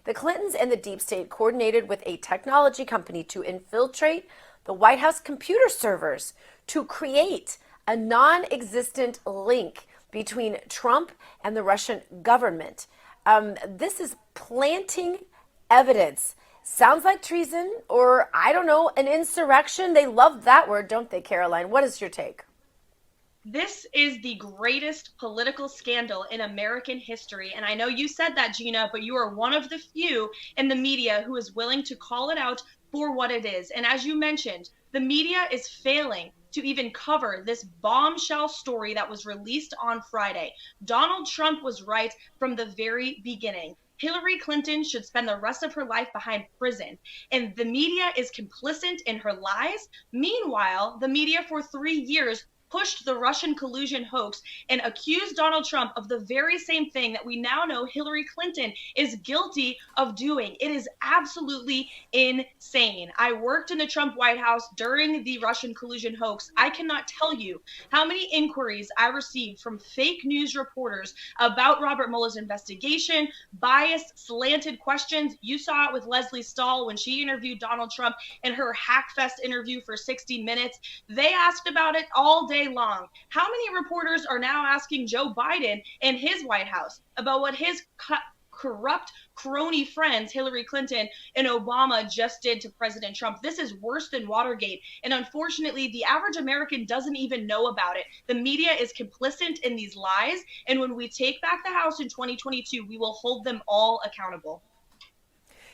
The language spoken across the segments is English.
The Clintons and the deep state coordinated with a technology company to infiltrate the White House computer servers to create a non existent link between Trump and the Russian government. This is planting evidence. Sounds like treason or, I don't know, an insurrection. They love that word, don't they, Karoline? What is your take? This is the greatest political scandal in American history. And I know you said that, Gina, but you are one of the few in the media who is willing to call it out for what it is. And as you mentioned, the media is failing to even cover this bombshell story that was released on Friday. Donald Trump was right from the very beginning. Hillary Clinton should spend the rest of her life behind prison, and the media is complicit in her lies. Meanwhile, the media for 3 years pushed the Russian collusion hoax and accused Donald Trump of the very same thing that we now know Hillary Clinton is guilty of doing. It is absolutely insane. I worked in the Trump White House during the Russian collusion hoax. I cannot tell you how many inquiries I received from fake news reporters about Robert Mueller's investigation, biased, slanted questions. You saw it with Leslie Stahl when she interviewed Donald Trump in her Hackfest interview for 60 Minutes. They asked about it all day long. How many reporters are now asking Joe Biden and his White House about what his corrupt crony friends, Hillary Clinton and Obama, just did to President Trump? This is worse than Watergate. And unfortunately, the average American doesn't even know about it. The media is complicit in these lies. And when we take back the House in 2022, we will hold them all accountable.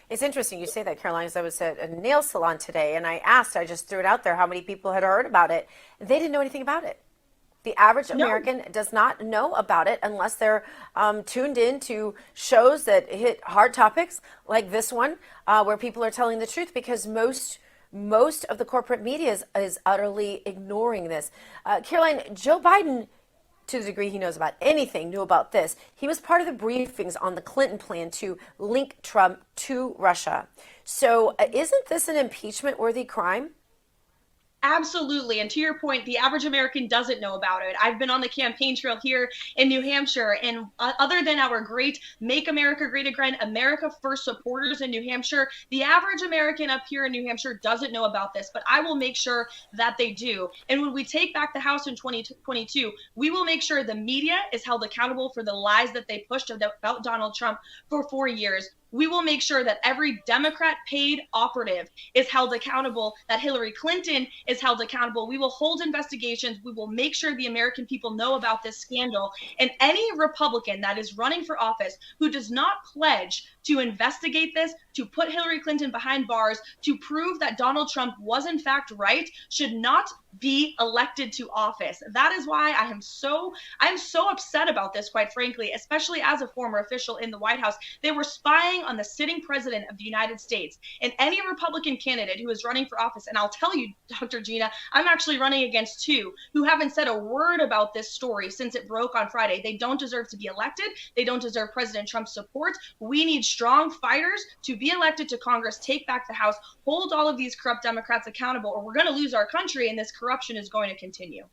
It's interesting you say that, Caroline, as I was at a nail salon today and I just threw it out there how many people had heard about it. They didn't know anything about it. The average American does not know about it unless they're tuned in to shows that hit hard topics like this one, where people are telling the truth, because most of the corporate media is utterly ignoring this. Caroline, Joe Biden, to the degree he knows about anything, knew about this. He was part of the briefings on the Clinton plan to link Trump to Russia. So isn't this an impeachment-worthy crime? Absolutely. And to your point, the average American doesn't know about it. I've been on the campaign trail here in New Hampshire, and other than our great Make America Great Again, America First supporters in New Hampshire, the average American up here in New Hampshire doesn't know about this, but I will make sure that they do. And when we take back the House in 2022, we will make sure the media is held accountable for the lies that they pushed about Donald Trump for 4 years. We will make sure that every Democrat paid operative is held accountable, that Hillary Clinton is held accountable. We will hold investigations. We will make sure the American people know about this scandal. And any Republican that is running for office who does not pledge to investigate this, to put Hillary Clinton behind bars, to prove that Donald Trump was in fact right, should not be elected to office. That is why I'm so upset about this, quite frankly, especially as a former official in the White House. They were spying on the sitting president of the United States, and any Republican candidate who is running for office. And I'll tell you, Dr. Gina, I'm actually running against two who haven't said a word about this story since it broke on Friday. They don't deserve to be elected. They don't deserve President Trump's support. We need strong fighters to be elected to Congress, take back the House, hold all of these corrupt Democrats accountable, or we're going to lose our country and this corruption is going to continue.